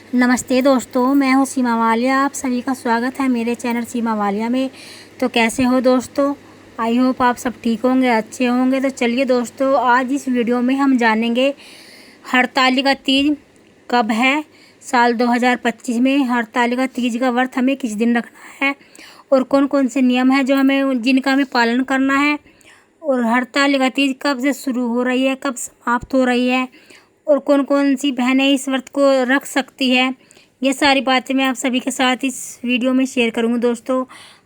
नमस्ते दोस्तों, मैं हूँ सीमा वालिया। आप सभी का स्वागत है मेरे चैनल सीमा वालिया में। तो कैसे हो दोस्तों? आई होप आप सब ठीक होंगे, अच्छे होंगे। तो चलिए दोस्तों, आज इस वीडियो में हम जानेंगे हरतालिका तीज कब है। साल 2025 में हरतालिका तीज का व्रत हमें किस दिन रखना है और कौन कौन से नियम हैं जिनका हमें पालन करना है, और हरतालिका तीज कब से शुरू हो रही है, कब समाप्त हो रही है, और कौन कौन सी बहनें इस व्रत को रख सकती है। ये सारी बातें मैं आप सभी के साथ इस वीडियो में शेयर करूँगी। दोस्तों,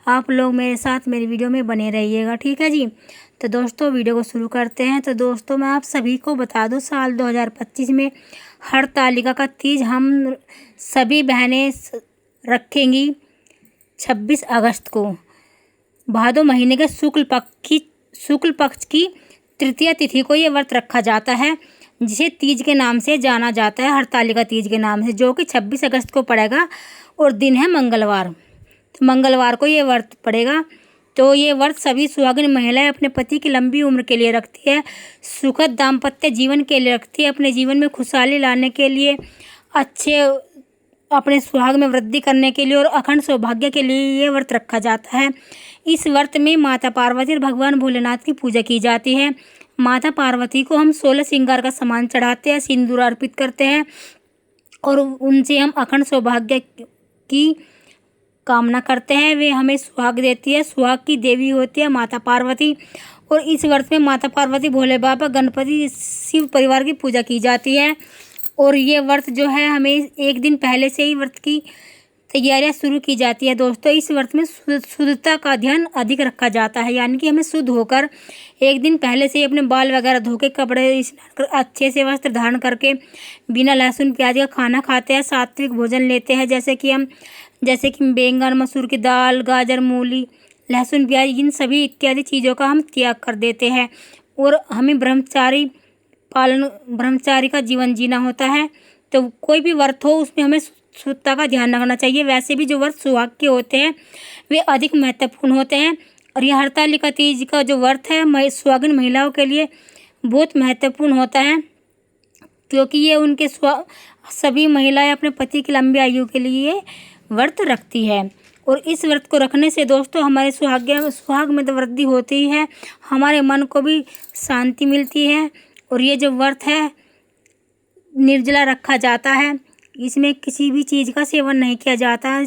आप लोग मेरे साथ मेरी वीडियो में बने रहिएगा, ठीक है जी। तो दोस्तों, वीडियो को शुरू करते हैं। तो दोस्तों, मैं आप सभी को बता दूं, साल 2025 में हरतालिका का तीज हम सभी बहनें रखेंगी 26 अगस्त को। भादो महीने के शुक्ल पक्ष की तृतीया तिथि को ये व्रत रखा जाता है, जिसे तीज के नाम से जाना जाता है, हरतालिका तीज के नाम से, जो कि 26 अगस्त को पड़ेगा और दिन है मंगलवार। तो मंगलवार को ये व्रत पड़ेगा। तो ये व्रत सभी सुहागिन महिलाएं अपने पति की लंबी उम्र के लिए रखती है, सुखद दाम्पत्य जीवन के लिए रखती है, अपने जीवन में खुशहाली लाने के लिए, अच्छे अपने सुहाग में वृद्धि करने के लिए और अखंड सौभाग्य के लिए ये व्रत रखा जाता है। इस व्रत में माता पार्वती और भगवान भोलेनाथ की पूजा की जाती है। माता पार्वती को हम 16 श्रृंगार का सामान चढ़ाते हैं, सिंदूर अर्पित करते हैं और उनसे हम अखंड सौभाग्य की कामना करते हैं। वे हमें सुहाग देती है, सुहाग की देवी होती है माता पार्वती। और इस व्रत में माता पार्वती, भोले बाबा, गणपति, शिव परिवार की पूजा की जाती है। और ये व्रत जो है, हमें एक दिन पहले से ही व्रत की तैयारियां शुरू की जाती है। दोस्तों, इस व्रत में शुद्धता का ध्यान अधिक रखा जाता है, यानी कि हमें शुद्ध होकर एक दिन पहले से ही अपने बाल वगैरह धो के, कपड़े स्नान कर, अच्छे से वस्त्र धारण करके, बिना लहसुन प्याज का खाना खाते हैं, सात्विक भोजन लेते हैं, जैसे कि बैंगन, मसूर की दाल, गाजर, मूली, लहसुन प्याज, इन सभी इत्यादि चीज़ों का हम त्याग कर देते हैं। और हमें ब्रह्मचारी का जीवन जीना होता है। तो कोई भी व्रत हो, उसमें हमें शुद्धता का ध्यान रखना चाहिए। वैसे भी जो व्रत सुहाग के होते हैं वे अधिक महत्वपूर्ण होते हैं, और यह हरतालिका तीज का जो व्रत है सुहागिन महिलाओं के लिए बहुत महत्वपूर्ण होता है, क्योंकि ये उनके सभी महिलाएं अपने पति की लंबी आयु के लिए व्रत रखती है। और इस व्रत को रखने से दोस्तों, हमारे सुहाग में तो वृद्धि होती ही है, हमारे मन को भी शांति मिलती है। और ये जो व्रत है निर्जला रखा जाता है, इसमें किसी भी चीज़ का सेवन नहीं किया जाता है।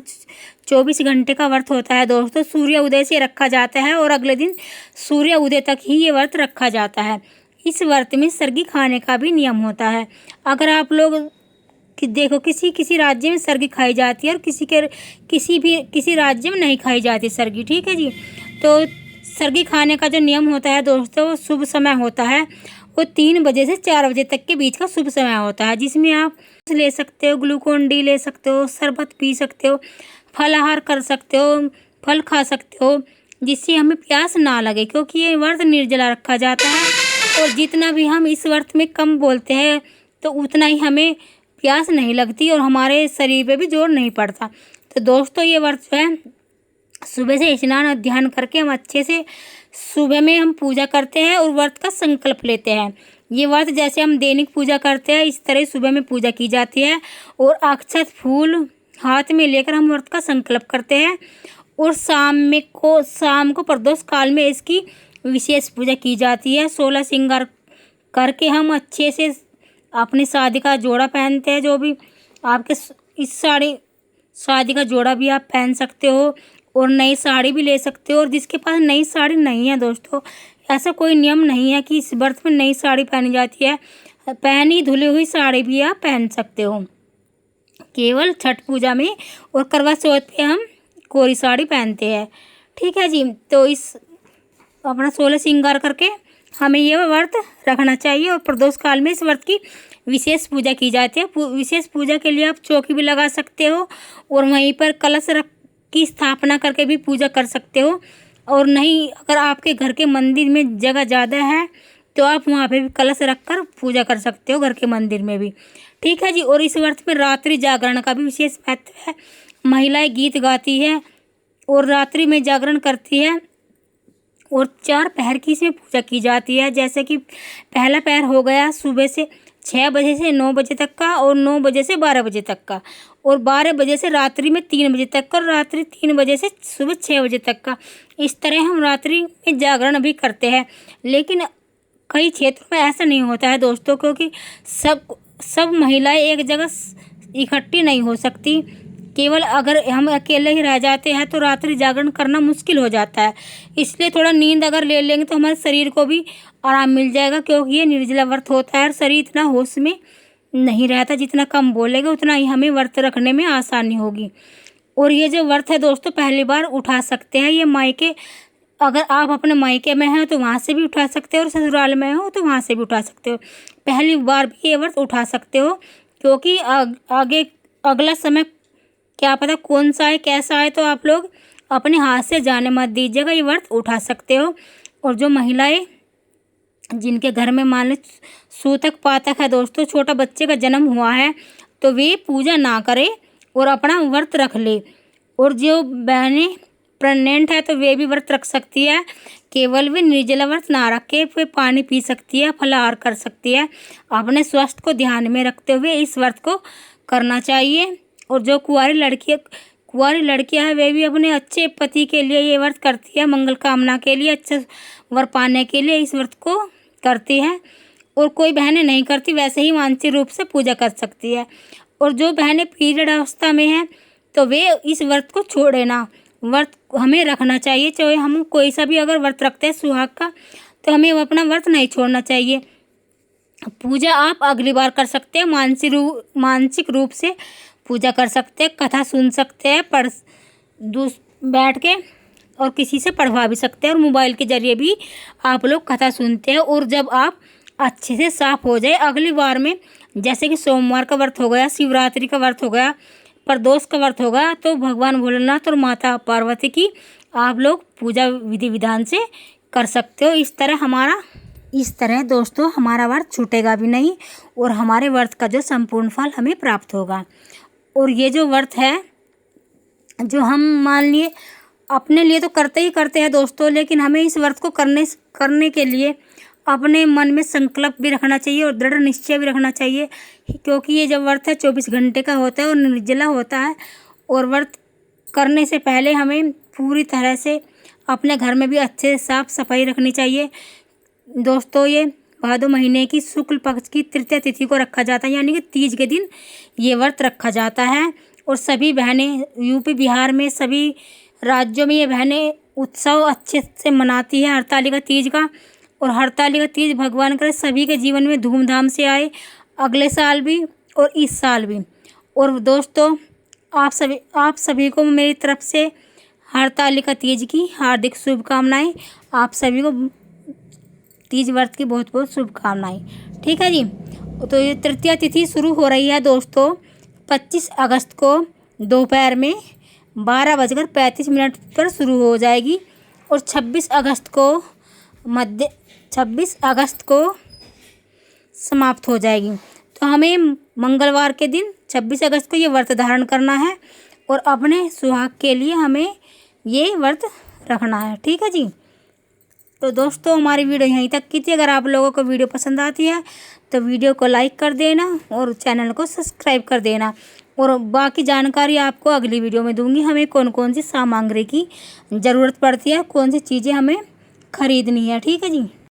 24 घंटे का व्रत होता है दोस्तों। सूर्य उदय से रखा जाता है और अगले दिन सूर्य उदय तक ही ये व्रत रखा जाता है। इस व्रत में सरगी खाने का भी नियम होता है। अगर आप लोग देखो, किसी राज्य में सरगी खाई जाती है और किसी राज्य में नहीं खाई जाती सरगी, ठीक है जी। तो सरगी खाने का जो नियम होता है दोस्तों, वो शुभ समय होता है। वो 3 बजे से 4 बजे तक के बीच का शुभ समय होता है, जिसमें आप ले सकते हो, ग्लूकोन डी ले सकते हो, शरबत पी सकते हो, फलाहार कर सकते हो, फल खा सकते हो, जिससे हमें प्यास ना लगे, क्योंकि ये व्रत निर्जला रखा जाता है। और जितना भी हम इस व्रत में कम बोलते हैं, तो उतना ही हमें प्यास नहीं लगती और हमारे शरीर पे भी जोर नहीं पड़ता। तो दोस्तों, ये व्रत जो है, सुबह से स्नान और ध्यान करके हम अच्छे से सुबह में हम पूजा करते हैं और व्रत का संकल्प लेते हैं। ये व्रत जैसे हम दैनिक पूजा करते हैं, इस तरह सुबह में पूजा की जाती है। और अक्षत फूल हाथ में लेकर हम व्रत का संकल्प करते हैं। और शाम को प्रदोष काल में इसकी विशेष पूजा की जाती है। 16 श्रृंगार करके हम अच्छे से अपनी शादी का जोड़ा पहनते हैं। जो भी आपके इस शादी का जोड़ा भी आप पहन सकते हो, और नई साड़ी भी ले सकते हो। और जिसके पास नई साड़ी नहीं है दोस्तों, ऐसा कोई नियम नहीं है कि इस व्रत में नई साड़ी पहनी जाती है, पहनी धुली हुई साड़ी भी आप पहन सकते हो। केवल छठ पूजा में और करवा चौथ पे हम कोरी साड़ी पहनते हैं, ठीक है जी। तो इस अपना 16 श्रृंगार करके हमें ये व्रत रखना चाहिए। और प्रदोष काल में इस व्रत की विशेष पूजा की जाती है। विशेष पूजा के लिए आप चौकी भी लगा सकते हो, और वहीं पर कलश की स्थापना करके भी पूजा कर सकते हो। और नहीं, अगर आपके घर के मंदिर में जगह ज़्यादा है, तो आप वहाँ पे भी कलश रखकर पूजा कर सकते हो, घर के मंदिर में भी, ठीक है जी। और इस व्रत में रात्रि जागरण का भी विशेष महत्व है। महिलाएं गीत गाती है और रात्रि में जागरण करती है। और 4 पहर की इसमें पूजा की जाती है, जैसे कि पहला पहर हो गया सुबह से 6 बजे से 9 बजे तक का, और 9 बजे से 12 बजे तक का, और 12 बजे से रात्रि में 3 बजे तक का, और रात्रि 3 बजे से सुबह 6 बजे तक का। इस तरह हम रात्रि में जागरण भी करते हैं। लेकिन कई क्षेत्रों में ऐसा नहीं होता है दोस्तों, क्योंकि सब महिलाएं एक जगह इकट्ठी नहीं हो सकती। केवल अगर हम अकेले ही रह जाते हैं तो रात्रि जागरण करना मुश्किल हो जाता है। इसलिए थोड़ा नींद अगर ले लेंगे तो हमारे शरीर को भी आराम मिल जाएगा, क्योंकि ये निर्जला व्रत होता है और शरीर इतना होश में नहीं रहता। जितना कम बोलेगा उतना ही हमें व्रत रखने में आसानी होगी। और ये जो व्रत है दोस्तों, पहली बार उठा सकते हैं। ये मायके, अगर आप अपने मायके में हैं तो वहाँ से भी उठा सकते हो, और ससुराल में हो तो वहाँ से भी उठा सकते हो। पहली बार भी ये व्रत उठा सकते हो, क्योंकि आगे अगला समय क्या पता कौन सा है, कैसा है, तो आप लोग अपने हाथ से जाने मत दीजिएगा, ये व्रत उठा सकते हो। और जो महिलाएं जिनके घर में मान लो सूतक पातक है दोस्तों, छोटा बच्चे का जन्म हुआ है, तो वे पूजा ना करे और अपना व्रत रख ले। और जो बहनें प्रेग्नेंट है तो वे भी व्रत रख सकती है। केवल वे निर्जला व्रत ना रख के वे पानी पी सकती है, फलाहार कर सकती है। अपने स्वास्थ्य को ध्यान में रखते हुए इस व्रत को करना चाहिए। और जो कुंवारी लड़कियां हैं वे भी अपने अच्छे पति के लिए ये व्रत करती है, मंगल कामना के लिए, अच्छे वर पाने के लिए इस व्रत को करती है। और कोई बहनें नहीं करती, वैसे ही मानसिक रूप से पूजा कर सकती है। और जो बहनें पीरियड अवस्था में हैं तो वे इस व्रत को छोड़े ना। व्रत हमें रखना चाहिए, चाहे हम कोई सा भी अगर व्रत रखते हैं सुहाग का, तो हमें वो अपना व्रत नहीं छोड़ना चाहिए। पूजा आप अगली बार कर सकते हैं, मानसिक रूप से पूजा कर सकते हैं, कथा सुन सकते हैं, बैठ के, और किसी से पढ़वा भी सकते हैं, और मोबाइल के जरिए भी आप लोग कथा सुनते हैं। और जब आप अच्छे से साफ हो जाए अगली बार में, जैसे कि सोमवार का व्रत हो गया, शिवरात्रि का व्रत हो गया, प्रदोष का व्रत होगा, तो भगवान भोलेनाथ और माता पार्वती की आप लोग पूजा विधि विधान से कर सकते हो। इस तरह दोस्तों हमारा व्रत छूटेगा भी नहीं, और हमारे व्रत का जो संपूर्ण फल हमें प्राप्त होगा। और ये जो व्रत है, जो हम मान लिए अपने लिए तो करते ही करते हैं दोस्तों, लेकिन हमें इस व्रत को करने के लिए अपने मन में संकल्प भी रखना चाहिए और दृढ़ निश्चय भी रखना चाहिए। क्योंकि ये जब व्रत है 24 घंटे का होता है और निर्जला होता है। और व्रत करने से पहले हमें पूरी तरह से अपने घर में भी अच्छे से साफ सफाई रखनी चाहिए दोस्तों। ये भादो महीने की शुक्ल पक्ष की तृतीया तिथि को रखा जाता है, यानी कि तीज के दिन ये व्रत रखा जाता है। और सभी बहनें यूपी बिहार में सभी राज्यों में ये बहनें उत्सव अच्छे से मनाती है हरतालिका तीज का। और हरतालिका तीज भगवान करे सभी के जीवन में धूमधाम से आए, अगले साल भी और इस साल भी। और दोस्तों आप सभी को मेरी तरफ से हरतालिका तीज की हार्दिक शुभकामनाएं। आप सभी को तीज व्रत की बहुत बहुत शुभकामनाएं। ठीक है जी। तो ये तृतीया तिथि शुरू हो रही है दोस्तों 25 अगस्त को दोपहर में 12:35 पर शुरू हो जाएगी, और 26 अगस्त को समाप्त हो जाएगी। तो हमें मंगलवार के दिन 26 अगस्त को ये व्रत धारण करना है, और अपने सुहाग के लिए हमें ये व्रत रखना है। ठीक है जी। तो दोस्तों हमारी वीडियो यहीं तक की थी। अगर आप लोगों को वीडियो पसंद आती है तो वीडियो को लाइक कर देना और चैनल को सब्सक्राइब कर देना। और बाकी जानकारी आपको अगली वीडियो में दूंगी, हमें कौन कौन सी सामग्री की ज़रूरत पड़ती है, कौन सी चीज़ें हमें ख़रीदनी है। ठीक है जी।